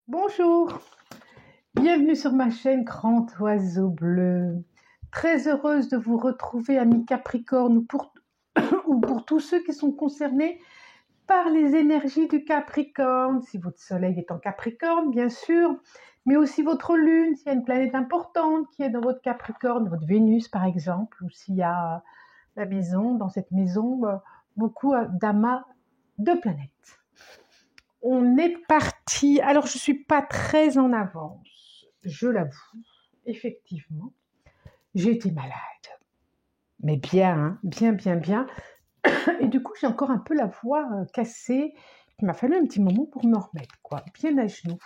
Bonjour, bienvenue sur ma chaîne Grand Oiseau Bleu. Très heureuse de vous retrouver, amis Capricorne, ou pour tous ceux qui sont concernés par les énergies du Capricorne. Si votre soleil est en Capricorne, bien sûr, mais aussi votre lune, s'il y a une planète importante qui est dans votre Capricorne, votre Vénus par exemple, ou s'il y a la maison, dans cette maison, beaucoup d'amas de planètes. On est parti. Alors, je ne suis pas très en avance, je l'avoue. Effectivement, j'ai été malade. Mais bien, hein, bien. Et du coup, j'ai encore un peu la voix cassée. Il m'a fallu un petit moment pour me remettre, quoi. Bien à genoux.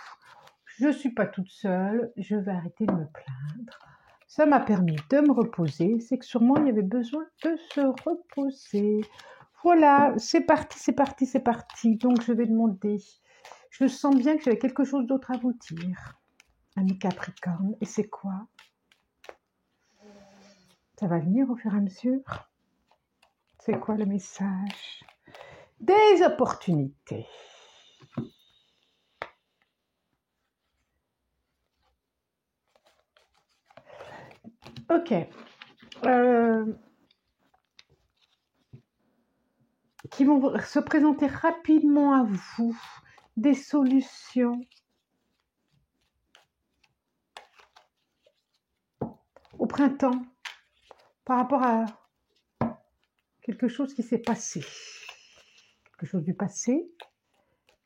Je ne suis pas toute seule. Je vais arrêter de me plaindre. Ça m'a permis de me reposer. C'est que sûrement, il y avait besoin de se reposer. Voilà, c'est parti. Donc, je vais demander... Je sens bien que j'avais quelque chose d'autre à vous dire, amis Capricorne. Et c'est quoi? Ça va venir au fur et à mesure. C'est quoi le message? Des opportunités. Ok. Qui vont se présenter rapidement à vous. Des solutions. Au printemps. Par rapport à quelque chose qui s'est passé. Quelque chose du passé.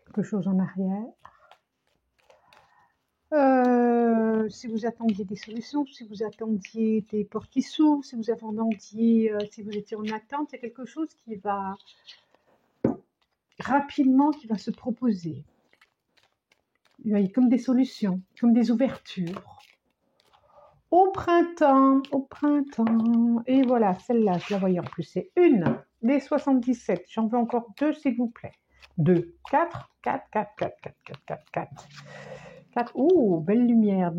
Quelque chose en arrière. Si vous attendiez des solutions, si vous attendiez des portes qui s'ouvrent, si vous attendiez, si vous étiez en attente, il y a quelque chose qui va rapidement, qui va se proposer. Il y a comme des solutions, comme des ouvertures. Au printemps. Et voilà, celle-là, je la voyais en plus, c'est une des 77. J'en veux encore deux, s'il vous plaît. 2, 4. Oh, belle lumière,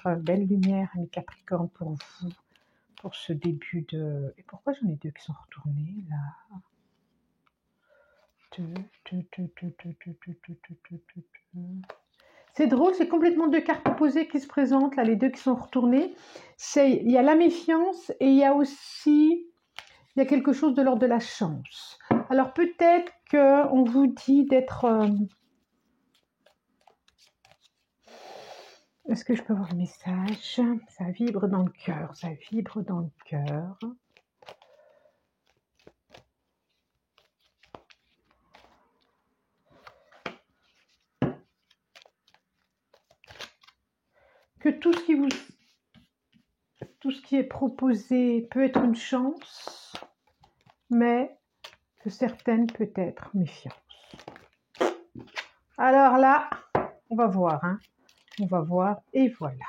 amis Capricorne, pour vous, pour ce début de... Et pourquoi j'en ai deux qui sont retournés, là? C'est drôle, c'est complètement deux cartes opposées qui se présentent, là, les deux qui sont retournées. Il y a la méfiance et il y a aussi... Il y a quelque chose de l'ordre de la chance. Alors, peut-être qu'on vous dit d'être... Est-ce que je peux avoir le message? Ça vibre dans le cœur, Que tout ce qui est proposé peut être une chance, mais que certaines peut être méfiance. Alors là, on va voir, hein. On va voir, et voilà.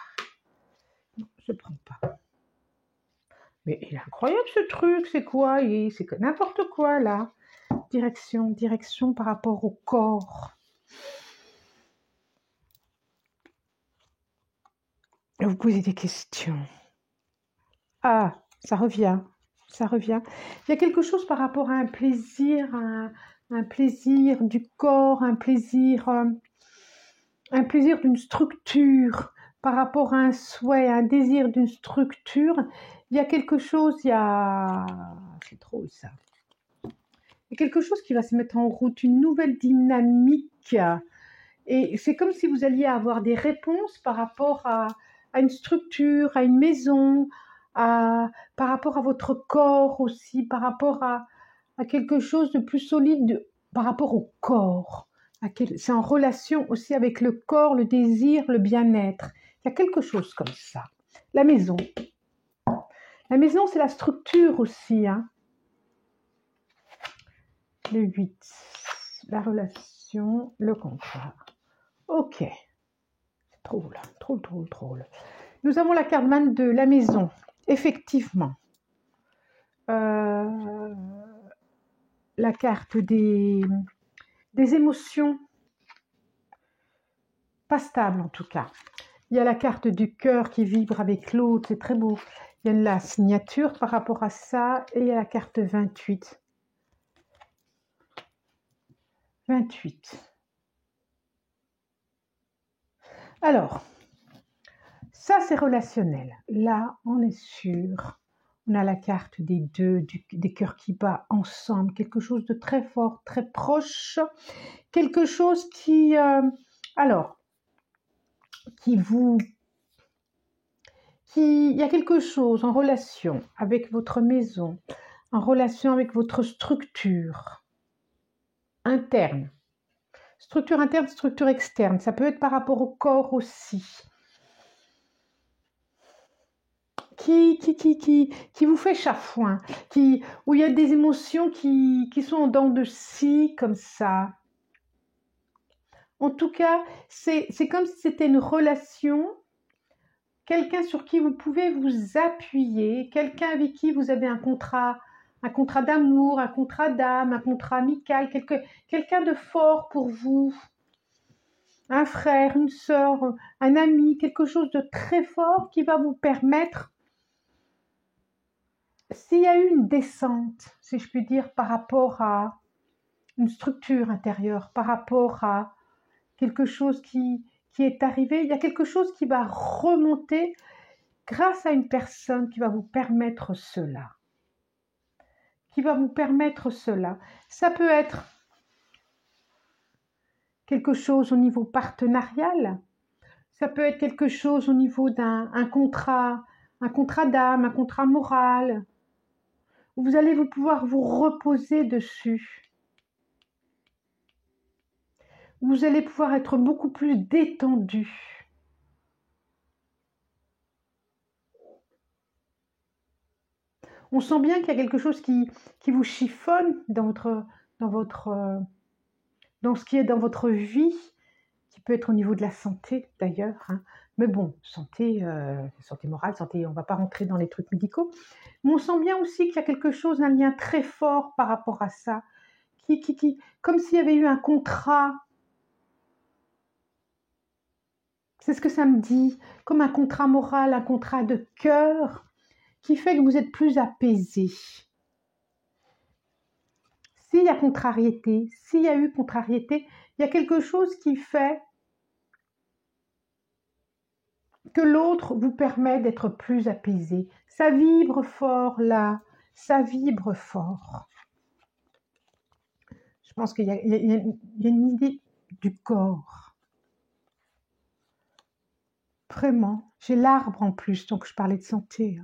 Non, je ne prends pas. Mais il est incroyable ce truc, c'est quoi? C'est n'importe quoi là. Direction par rapport au corps. Vous posez des questions. Ah, ça revient. Il y a quelque chose par rapport à un plaisir, un plaisir du corps, un plaisir d'une structure, par rapport à un souhait, un désir d'une structure. Il y a quelque chose, c'est drôle ça. Il y a quelque chose qui va se mettre en route, une nouvelle dynamique. Et c'est comme si vous alliez avoir des réponses par rapport à une structure, à une maison, par rapport à votre corps aussi, par rapport à quelque chose de plus solide, par rapport au corps. C'est en relation aussi avec le corps, le désir, le bien-être. Il y a quelque chose comme ça. La maison. La maison, c'est la structure aussi, hein. Le 8. La relation, le contrat. Ok. C'est drôle. Nous avons la carte man de la maison. Effectivement. La carte des émotions. Pas stables en tout cas. Il y a la carte du cœur qui vibre avec l'autre. C'est très beau. Il y a la signature par rapport à ça. Et il y a la carte 28. 28. Alors, ça c'est relationnel. Là, on est sûr. On a la carte des deux, des cœurs qui battent ensemble, quelque chose de très fort, très proche, quelque chose qui, il y a quelque chose en relation avec votre maison, en relation avec votre structure interne. Structure interne, structure externe, ça peut être par rapport au corps aussi. Qui vous fait chafouin, où il y a des émotions qui sont en dents de scie, comme ça. En tout cas, c'est comme si c'était une relation, quelqu'un sur qui vous pouvez vous appuyer, quelqu'un avec qui vous avez un contrat d'amour, un contrat d'âme, un contrat amical, quelqu'un de fort pour vous. Un frère, une sœur, un ami, quelque chose de très fort qui va vous permettre, s'il y a eu une descente, si je puis dire, par rapport à une structure intérieure, par rapport à quelque chose qui est arrivé, il y a quelque chose qui va remonter grâce à une personne qui va vous permettre cela. Ça peut être quelque chose au niveau partenarial, ça peut être quelque chose au niveau d'un contrat d'âme, un contrat moral, où vous allez pouvoir vous reposer dessus. Vous allez pouvoir être beaucoup plus détendu. On sent bien qu'il y a quelque chose qui vous chiffonne dans ce qui est dans votre vie, qui peut être au niveau de la santé d'ailleurs. Hein. Mais bon, santé morale, on ne va pas rentrer dans les trucs médicaux. Mais on sent bien aussi qu'il y a quelque chose, un lien très fort par rapport à ça, comme s'il y avait eu un contrat. C'est ce que ça me dit, comme un contrat moral, un contrat de cœur, qui fait que vous êtes plus apaisé. S'il y a contrariété, s'il y a eu contrariété, il y a quelque chose qui fait que l'autre vous permet d'être plus apaisé. Ça vibre fort là, ça vibre fort. Je pense qu'il y a une idée du corps. Vraiment, j'ai l'arbre en plus, donc je parlais de santé.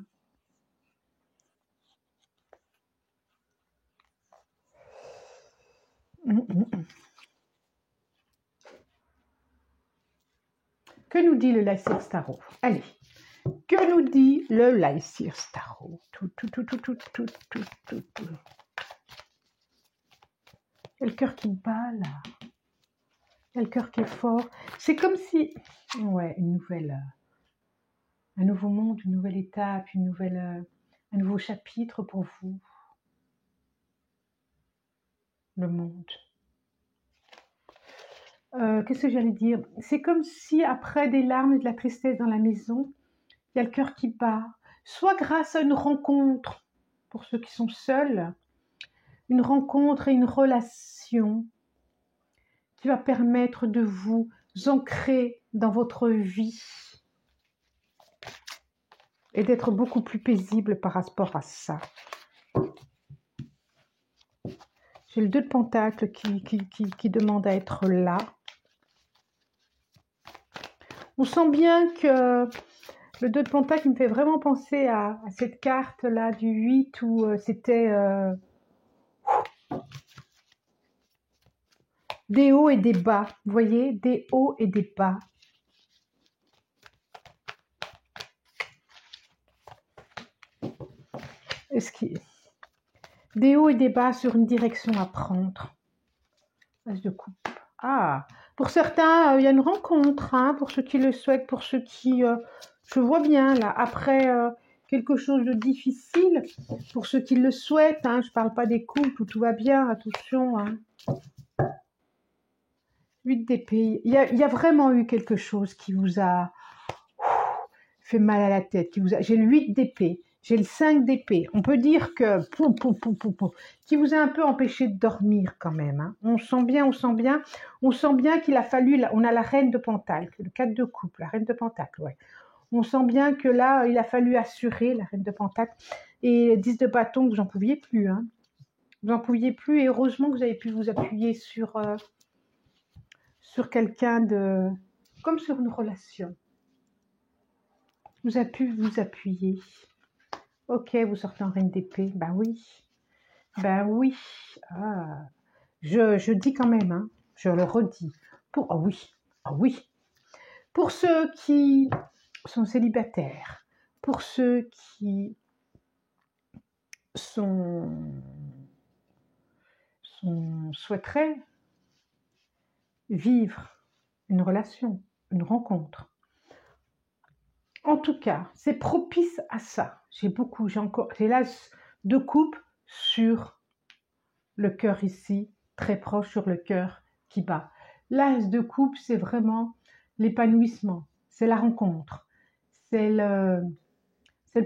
Que nous dit le Lycir Starot? Allez, que nous dit le Lycir Starot? Tout. Il y a le cœur qui bat là. Il y a le cœur qui est fort. C'est comme si, ouais, un nouveau monde, une nouvelle étape, un nouveau chapitre pour vous. Le monde. Qu'est-ce que j'allais dire? C'est comme si après des larmes et de la tristesse dans la maison, il y a le cœur qui bat. Soit grâce à une rencontre, pour ceux qui sont seuls, une rencontre et une relation qui va permettre de vous ancrer dans votre vie et d'être beaucoup plus paisible par rapport à ça. J'ai le 2 de Pentacle qui demande à être là. On sent bien que le 2 de Pentacle me fait vraiment penser à cette carte-là du 8 où c'était des hauts et des bas. Vous voyez, des hauts et des bas. Des hauts et des bas sur une direction à prendre. As de coupe. Ah, pour certains, il y a une rencontre, hein, pour ceux qui le souhaitent, pour ceux qui... je vois bien, là, après quelque chose de difficile, pour ceux qui le souhaitent, hein, je ne parle pas des couples où tout va bien, attention. Hein. 8 d'épée. Il y a vraiment eu quelque chose qui vous a fait mal à la tête. J'ai le 8 d'épée. J'ai le 5 d'épée. On peut dire que qui vous a un peu empêché de dormir quand même. Hein. On sent bien qu'il a fallu. On a la reine de Pentacle, le 4 de coupe, la reine de Pentacle. Ouais. On sent bien que là, il a fallu assurer la reine de Pentacle et 10 de bâton, vous n'en pouviez plus. Hein. Vous n'en pouviez plus et heureusement que vous avez pu vous appuyer sur quelqu'un de, comme sur une relation. Vous avez pu vous appuyer. Ok, vous sortez en reine d'épée. Ben oui. Ben oui. Ah. Je dis quand même, hein, je le redis. Oh oui. Oh oui. Pour ceux qui sont célibataires, pour ceux qui souhaiteraient vivre une relation, une rencontre. En tout cas, c'est propice à ça. J'ai l'as de coupe sur le cœur ici, très proche sur le cœur qui bat. L'as de coupe, c'est vraiment l'épanouissement, c'est la rencontre, c'est le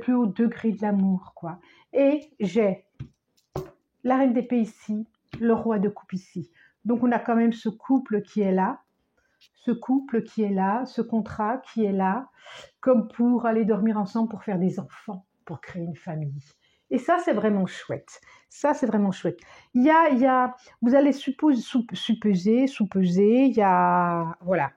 plus haut degré de l'amour, quoi. Et j'ai la reine d'épée ici, le roi de coupe ici. Donc on a quand même ce couple qui est là, ce contrat qui est là, comme pour aller dormir ensemble, pour faire des enfants, pour créer une famille. Et ça, c'est vraiment chouette. Ça, c'est vraiment chouette. Vous allez supposer, il y a, voilà,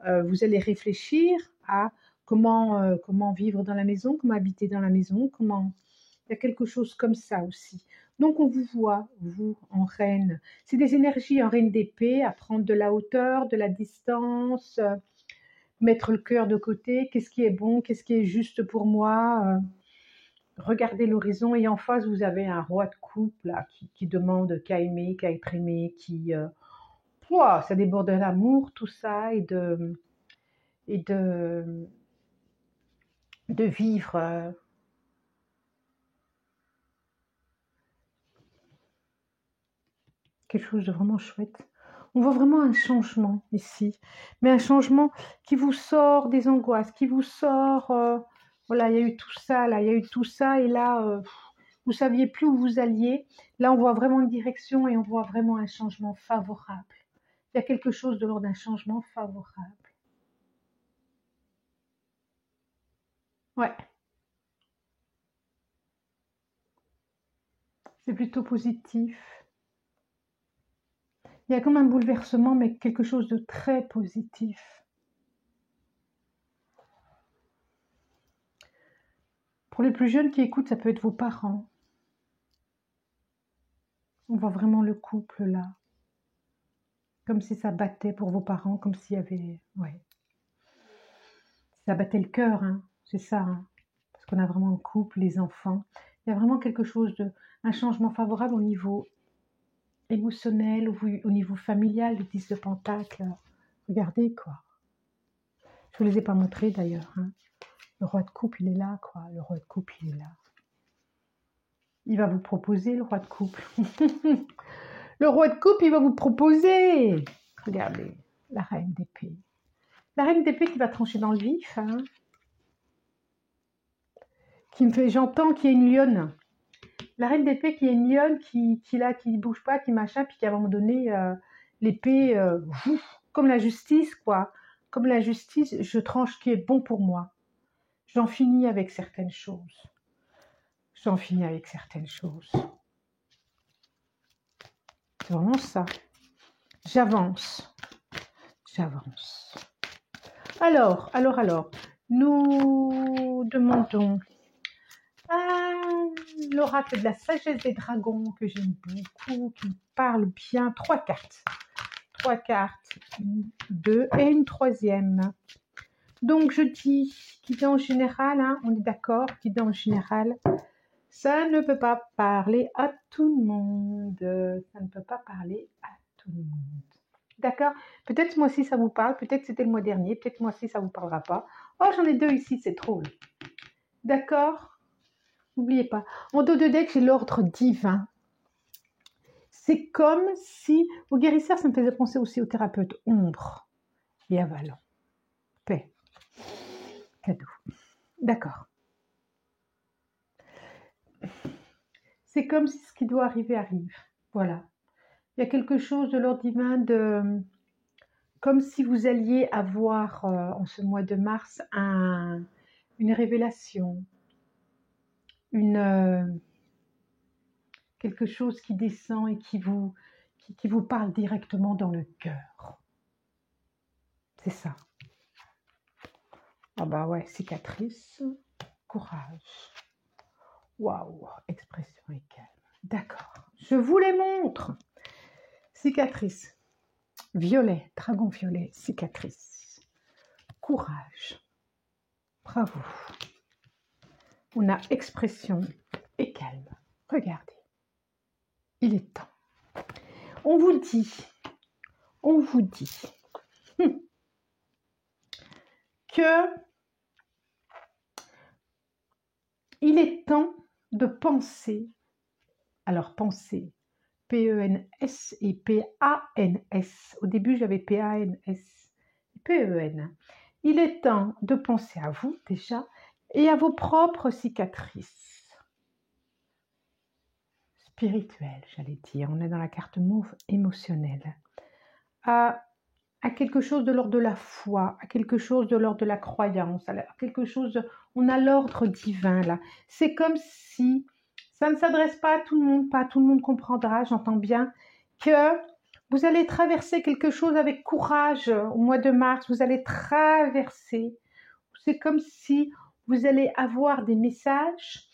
vous allez réfléchir à comment vivre dans la maison, comment habiter dans la maison, il y a quelque chose comme ça aussi. Donc, on vous voit, vous, en reine. C'est des énergies en reine d'épée, à prendre de la hauteur, de la distance, mettre le cœur de côté. Qu'est-ce qui est bon, qu'est-ce qui est juste pour moi regardez l'horizon et en face, vous avez un roi de coupe là, qui demande qu'à aimer, qu'à être aimé, ça déborde de l'amour, tout ça, et de vivre quelque chose de vraiment chouette. On voit vraiment un changement ici, mais un changement qui vous sort des angoisses, qui vous sort, voilà, il y a eu tout ça, là, il y a eu tout ça, et là, vous saviez plus où vous alliez. Là, on voit vraiment une direction et on voit vraiment un changement favorable. Il y a quelque chose de l'ordre d'un changement favorable. Ouais, c'est plutôt positif. Il y a comme un bouleversement, mais quelque chose de très positif. Pour les plus jeunes qui écoutent, ça peut être vos parents. On voit vraiment le couple là. Comme si ça battait pour vos parents, comme s'il y avait... Ouais. Ça battait le cœur, hein, c'est ça. Hein, parce qu'on a vraiment le couple, les enfants. Il y a vraiment quelque chose un changement favorable au niveau émotionnel, au niveau familial, le 10 de Pentacle. Regardez, quoi. Je ne vous les ai pas montrés d'ailleurs. Hein. Le roi de coupe, il est là, quoi. Le roi de coupe, il est là. Il va vous proposer, le roi de coupe. Le roi de coupe, il va vous proposer. Regardez, la reine d'épée. La reine d'épée qui va trancher dans le vif. Hein. J'entends qu'il y a une lionne. La reine d'épée qui est une lionne qui ne bouge pas, qui machin, puis qu'à un moment donné, l'épée, comme la justice, quoi. Comme la justice, je tranche ce qui est bon pour moi. J'en finis avec certaines choses. J'en finis avec certaines choses. C'est vraiment ça. J'avance. J'avance. Alors, nous demandons l'oracle de la sagesse des dragons que j'aime beaucoup, qui me parle bien. 3 cartes. 3 cartes, 2 et une troisième. Donc je dis, qui dit en général, hein, on est d'accord, qui dit en général, ça ne peut pas parler à tout le monde. Ça ne peut pas parler à tout le monde. D'accord? Peut-être ce mois-ci ça vous parle, peut-être c'était le mois dernier, peut-être ce mois-ci ça ne vous parlera pas. Oh, j'en ai 2 ici, c'est drôle. D'accord? N'oubliez pas. En dos de deck, j'ai l'ordre divin. C'est comme si, au guérisseur, ça me faisait penser aussi au thérapeute ombre et avalant. Paix. Cadeau. D'accord. C'est comme si ce qui doit arriver arrive. Voilà. Il y a quelque chose de l'ordre divin comme si vous alliez avoir en ce mois de mars une révélation, quelque chose qui descend et qui vous parle directement dans le cœur. C'est ça. Ah bah ouais, cicatrice, courage. Waouh, expression et calme. D'accord, je vous les montre. Cicatrice, violet, dragon violet, cicatrice. Courage. Bravo. On a expression et calme. Regardez. Il est temps. On vous dit que il est temps de penser. Alors penser, P-E-N-S et P-A-N-S. Au début, j'avais P-A-N-S, P-E-N. Il est temps de penser à vous déjà et à vos propres cicatrices spirituelles, j'allais dire. On est dans la carte mauve émotionnelle. À quelque chose de l'ordre de la foi, à quelque chose de l'ordre de la croyance, à quelque chose on a l'ordre divin là. C'est comme si ça ne s'adresse pas à tout le monde, pas tout le monde comprendra, j'entends bien, que vous allez traverser quelque chose avec courage au mois de mars, vous allez traverser. C'est comme si vous allez avoir des messages,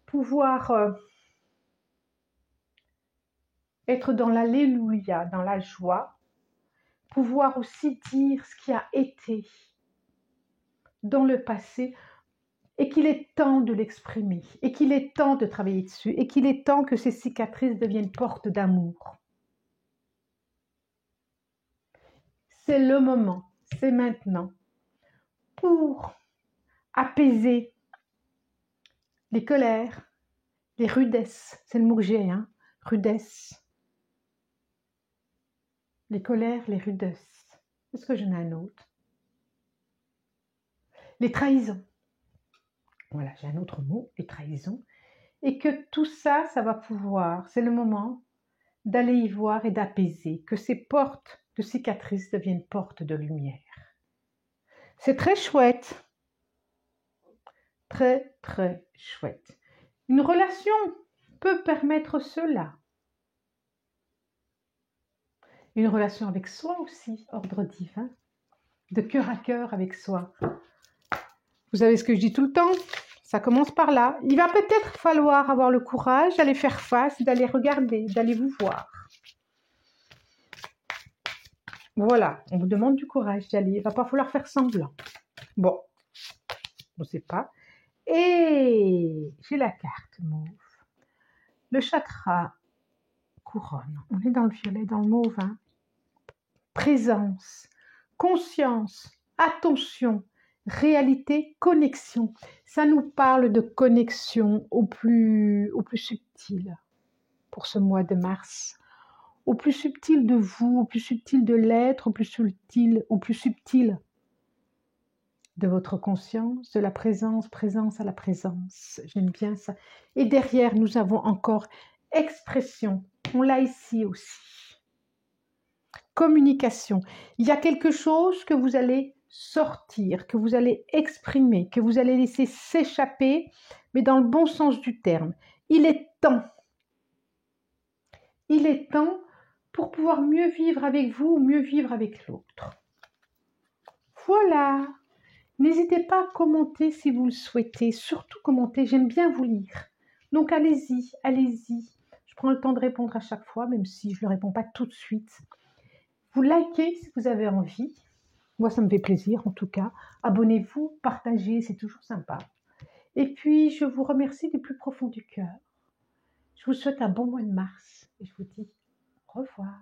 pouvoir être dans l'alléluia, dans la joie, pouvoir aussi dire ce qui a été dans le passé et qu'il est temps de l'exprimer et qu'il est temps de travailler dessus et qu'il est temps que ces cicatrices deviennent portes d'amour. C'est le moment, c'est maintenant pour apaiser les colères, les rudesses, c'est le mot que j'ai, hein, rudesse. Les colères, les rudesses. Est-ce que j'en ai un autre? Les trahisons. Voilà, j'ai un autre mot, les trahisons. Et que tout ça, ça va pouvoir, c'est le moment d'aller y voir et d'apaiser, que ces portes de cicatrices deviennent portes de lumière. C'est très chouette. Très, très chouette. Une relation peut permettre cela. Une relation avec soi aussi, ordre divin, de cœur à cœur avec soi. Vous savez ce que je dis tout le temps? Ça commence par là. Il va peut-être falloir avoir le courage d'aller faire face, d'aller regarder, d'aller vous voir. Voilà, on vous demande du courage d'y aller. Il ne va pas falloir faire semblant. Bon, on ne sait pas. Et j'ai la carte mauve. Le chakra couronne. On est dans le violet, dans le mauve. Hein. Présence, conscience, attention, réalité, connexion. Ça nous parle de connexion au plus subtil pour ce mois de mars. Au plus subtil de vous, au plus subtil de l'être, au plus subtil de votre conscience, de la présence à la présence. J'aime bien ça. Et derrière, nous avons encore expression. On l'a ici aussi. Communication. Il y a quelque chose que vous allez sortir, que vous allez exprimer, que vous allez laisser s'échapper, mais dans le bon sens du terme. Il est temps. Il est temps pour pouvoir mieux vivre avec vous, mieux vivre avec l'autre. Voilà. N'hésitez pas à commenter si vous le souhaitez. Surtout commenter, j'aime bien vous lire. Donc allez-y, allez-y. Je prends le temps de répondre à chaque fois, même si je ne réponds pas tout de suite. Vous likez si vous avez envie. Moi, ça me fait plaisir en tout cas. Abonnez-vous, partagez, c'est toujours sympa. Et puis, je vous remercie du plus profond du cœur. Je vous souhaite un bon mois de mars et je vous dis au revoir.